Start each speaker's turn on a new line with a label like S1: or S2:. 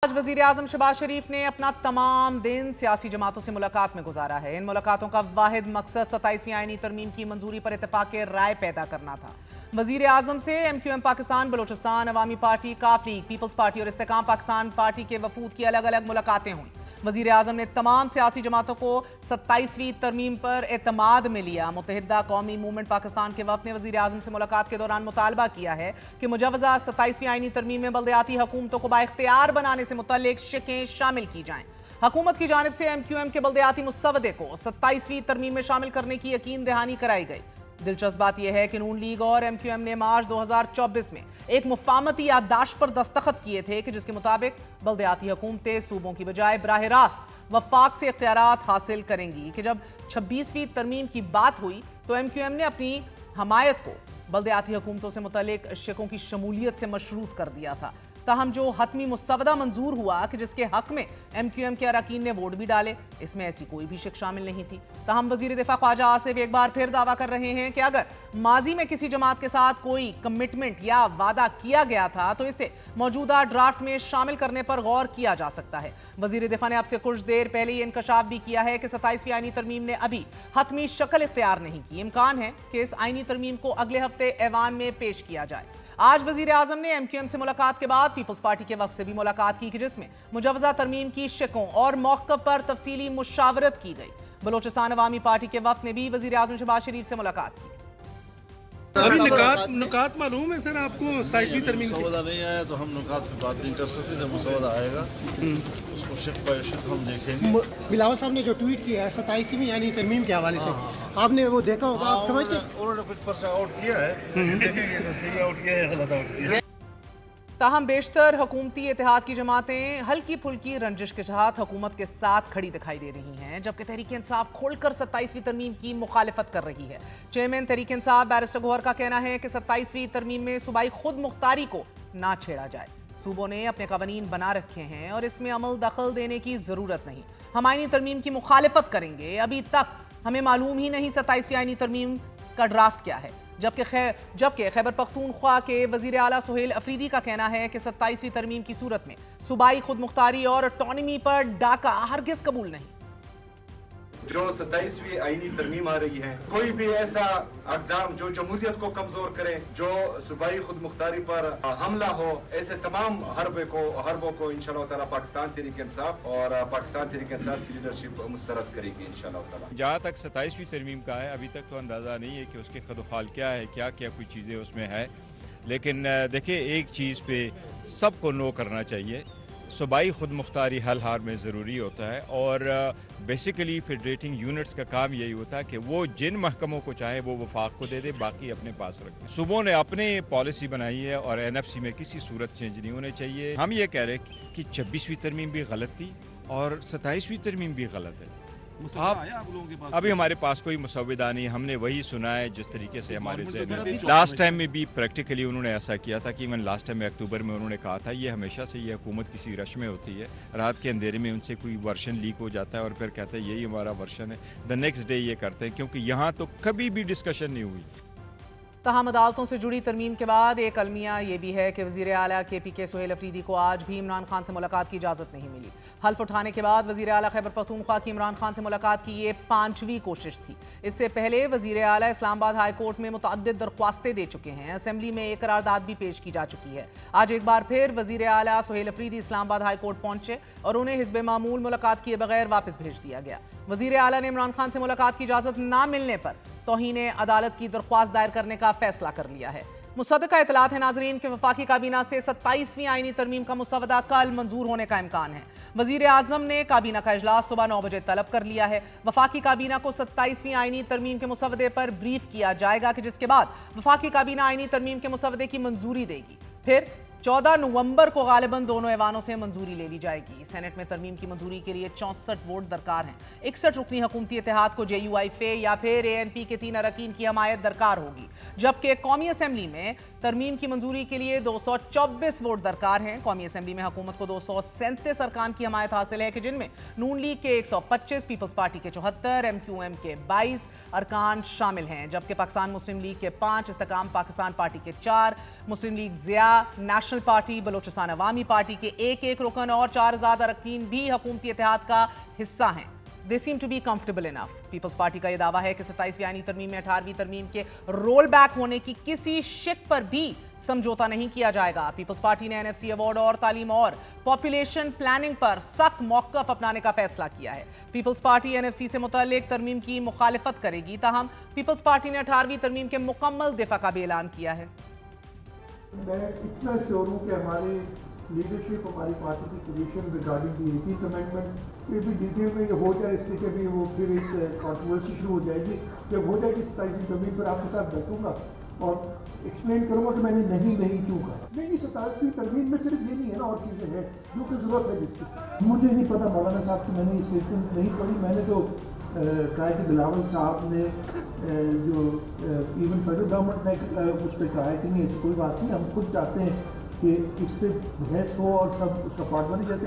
S1: आज वजीर आजम शहबाज शरीफ ने अपना तमाम दिन सियासी जमातों से मुलाकात में गुजारा है। इन मुलाकातों का वाहिद मकसद 27वीं आईनी तरमीम की मंजूरी पर इत्तेफाक राय पैदा करना था। वजीर आजम से MQM पाकिस्तान, बलोचिस्तान अवामी पार्टी, काफ लीग, पीपल्स पार्टी और इस्तेकाम पाकिस्तान पार्टी के वफूद की अलग अलग मुलाकातें हुई। वजीर आजम ने तमाम सियासी जमातों को 27वीं तरमीम पर एतमाद में लिया। मुत्तहिदा कौमी मूवमेंट पाकिस्तान के वफद ने वजीर आजम से मुलाकात के दौरान मुतालबा किया है कि मुजवजा 27वीं आईनी तरमीम में बल्दियाती हुकूमतों को बाइख्तियार बनाने से मुतल्लिक शिकें शामिल की जाएं। हुकूमत की जानिब से MQM के बल्दियाती मुसवदे को 27वीं तरमीम में शामिल करने की यकीन दहानी कराई गई। दिलचस्प बात यह है कि नून लीग और MQM ने मार्च 2024 में एक मुफाहमती याददाश्त पर दस्तखत किए थे कि जिसके मुताबिक बल्दियाती हुकूमतें सूबों की बजाय बराह रास्त वफाक से इख्तियारात हासिल करेंगी। कि जब 26वीं तरमीम की बात हुई तो MQM ने अपनी हमायत को बल्दियाती हुकूमतों से मुतल्लिक शिकों की शमूलियत से मशरूत कर दिया था। ताहम जो हतमी मुसवदा मंजूर हुआ कि जिसके हक में MQM के अरकान ने वोट भी डाले, इसमें ऐसी कोई भी शिक शामिल नहीं थी। ताहम वजीर दिफा ख्वाजा आसिफ एक बार फिर दावा कर रहे हैं कि अगर माजी में किसी जमात के साथ कोई कमिटमेंट या वादा किया गया था तो इसे मौजूदा ड्राफ्ट में शामिल करने पर गौर किया जा सकता है। वजीर दिफा ने अब से कुछ देर पहले ये इंकशाफ भी किया है कि 27वीं आईनी तरमीम ने अभी हतमी शक्ल इख्तियार नहीं की। इम्कान है कि इस आईनी तरमीम को अगले हफ्ते ऐवान में पेश किया जाए। आज वजीर आजम ने MQM से मुलाकात के बाद पीपल्स पार्टी के वफद से भी मुलाकात की कि जिसमें मुजवजा तरमीम की शिकों और मौक़िफ़ पर तफसीली मुशावरत की गई। बलोचिस्तान अवामी पार्टी के वफद ने भी वजीर आजम शहबाज शरीफ से मुलाकात की।
S2: अभी नुकात मालूम है सर आपको? 27वीं तरमीम
S3: मुसवदा नहीं आया तो हम नुकात की बात नहीं कर सकते। जब मुसवदा आएगा उसको शिक बाय शिक हम देखेंगे।
S4: बिलावल साहब ने जो ट्वीट किया है 27वीं यानी तरमीम के हवाले से, आपने वो देखा होगा? आप समझते हैं
S3: उन्होंने कुछ पर्चा आउट किया है, देखेंगे तो सही आउट किया है, गलत आउट किया है।
S1: ताहम बेशतर हुकूमती इत्तेहाद की जमातें हल्की फुल्की रंजिश के साथ हुकूमत के साथ खड़ी दिखाई दे रही हैं, जबकि तहरीक इंसाफ खोलकर 27वीं तरमीम की मुखालिफत कर रही है। चेयरमैन तहरीक इंसाफ बैरिस्टर गौहर का कहना है कि 27वीं तरमीम में सूबाई खुद मुख्तारी को ना छेड़ा जाए। सूबों ने अपने कवानीन बना रखे हैं और इसमें अमल दखल देने की जरूरत नहीं। हम आईनी तरमीम की मुखालिफत करेंगे। अभी तक हमें मालूम ही नहीं 27वीं आईनी तरमीम का ड्राफ्ट क्या है। जबकि खैबर पख्तूनख्वा के वजीर आला सुहेल अफरीदी का कहना है कि 27वीं तरमीम की सूरत में सूबाई खुद मुख्तारी और ऑटोनमी पर डाका हरगिज कबूल नहीं।
S5: जो 27वीं आईनी तरमीम आ रही है, कोई भी ऐसा अक़दाम जो जमहूरियत को कमजोर करे, जो सूबाई खुद मुख्तारी पर हमला हो, ऐसे तमाम हरबों को इंशाअल्लाह ताला पाकिस्तान तहरीक इंसाफ और पाकिस्तान तहरीक इंसाफ की लीडरशिप मुस्तरद करेगी इंशाअल्लाह ताला।
S6: जहाँ तक 27वीं तरमीम का है, अभी तक तो अंदाज़ा नहीं है कि उसके खदोखाल क्या है, क्या क्या कुछ चीज़ें उसमें है। लेकिन देखिए, एक चीज़ पे सबको नो करना चाहिए, सूबाई खुद मुख्तारी हल हाल में ज़रूरी होता है और बेसिकली फेडरेटिंग यूनिट्स का काम यही होता है कि वो जिन महकमों को चाहे वो वफाक को दे दे, बाकी अपने पास रखें। सूबों ने अपने पॉलिसी बनाई है और NFC में किसी सूरत चेंज नहीं होने चाहिए। हम ये कह रहे हैं कि 26वीं तरमीम भी गलत थी और 27वीं तरमीम भी गलत है।
S2: आप लोगों के पास?
S6: अभी हमारे पास कोई मुसविदा नहीं, हमने वही सुना है जिस तरीके से हमारे से लास्ट टाइम में भी प्रैक्टिकली उन्होंने ऐसा किया था कि इवन लास्ट टाइम में अक्टूबर में उन्होंने कहा था ये हमेशा से ये हुकूमत किसी रश में होती है, रात के अंधेरे में उनसे कोई वर्शन लीक हो जाता है और फिर कहते हैं यही हमारा वर्शन है, द नेक्स्ट डे ये करते हैं, क्योंकि यहाँ तो कभी भी डिस्कशन नहीं हुई।
S1: तहम अदालतों से जुड़ी तरमीम के बाद एक अलमिया ये भी है कि वज़ीर आला KPK सुहेल अफरीदी को आज भी इमरान खान से मुलाकात की इजाज़त नहीं मिली। हल्फ उठाने के बाद वज़ीर आला खैबर पख्तूनख्वा की इमरान खान से मुलाकात की ये 5वीं कोशिश थी। इससे पहले वज़ीर आला इस्लामाबाद हाई कोर्ट में मुतअद्दिद दरख्वास्तें दे चुके हैं। असेंबली में एक करारदाद भी पेश की जा चुकी है। आज एक बार फिर वज़ीर आला सुहेल अफरीदी इस्लामाबाद हाई कोर्ट पहुंचे और उन्हें हिज़्ब मामूल मुलाकात किए बगैर वापस भेज दिया गया। वज़ीर आला ने इमरान खान से मुलाकात की इजाज़त ना मिलने पर तौहीन अदालत की दरख्वास्त दायर करने का फैसला कर लिया है। मुसद्दका इतलात है नाजरीन के वफाकी काबीना से 27वीं आईनी तरमीम का मुसवदा कल मंजूर होने का इम्कान है। वजीर आजम ने काबीना का इजलास सुबह 9 बजे तलब कर लिया है। वफाकी काबीना को 27वीं आईनी तरमीम के मुसवदे पर ब्रीफ किया जाएगा कि जिसके बाद वफाकी काबीना आईनी तरमीम के मुसवदे की मंजूरी देगी। फिर 14 नवंबर को गालिबन दोनों ऐवानों से मंजूरी ले ली जाएगी। सेनेट में तरमीम की मंजूरी के लिए 64 वोट दरकार हैं। 61 रुकनी हुकूमती इत्तेहाद को JUI फे या फिर ANP के 3 अरकान की हमायत दरकार होगी, जबकि कौमी असेंबली में तरमीम की मंजूरी के लिए 224 वोट दरकार हैं। कौमी असेंबली में हुकूमत को 237 अरकान की हमायत हासिल है कि जिनमें नून लीग के 125, पीपल्स पार्टी के 74, MQM के 22 अरकान शामिल हैं, जबकि पाकिस्तान मुस्लिम लीग के 5, इस्तेकाम पाकिस्तान पार्टी के 4, मुस्लिम लीग ज़िया, नेशनल नेशनल पार्टी, बलोचिस्तान अवामी पार्टी के एक रुकन और 4000 अरकान भी हुकूमती इत्तेहाद का हिस्सा हैं। They seem to be comfortable enough. Peoples Party का यह दावा है कि 27वीं आईनी तरमीम में 18वीं तरमीम के रोल बैक होने की किसी शिक पर भी समझौता नहीं किया जाएगा। पीपल्स पार्टी ने NFC अवार्ड और तालीम और पॉपुलेशन प्लानिंग पर सख्त मौक़िफ़ अपनाने का फैसला किया है। पीपल्स पार्टी NFC से मुतल्लिक तरमीम की मुखालिफत करेगी, ताहम पीपल्स पार्टी ने 18वीं तरमीम के मुकम्मल दिफा का भी ऐलान किया है।
S7: मैं इतना श्योर हूँ कि हमारी लीडरशिप, हमारी पार्टी की position regarding the 18th amendment ये भी डिटेल में हो जाए, इसके के भी वो फिर एक कॉन्ट्रोवर्सी शुरू हो जाएगी। जब हो जाएगी 27वीं तरमीम पर आपके साथ बैठूंगा और एक्सप्लेन करूँगा कि मैंने नहीं क्यों कहा। नहीं, 27वीं तरमीम में सिर्फ ये नहीं है ना, और चीज़ें हैं जो कि ज़रूरत है जिसकी। मुझे नहीं पता मौलाना साहब की मैंने स्टेटमेंट नहीं पढ़ी। मैंने तो कहा कि बिलावल साहब ने जो इवन फेडरल गवर्नमेंट ने मुझ पर कहा है कि नहीं ऐसी कोई बात नहीं, हम खुद चाहते हैं कि इस पर बहस हो और सब उसका पार्टनर जैसे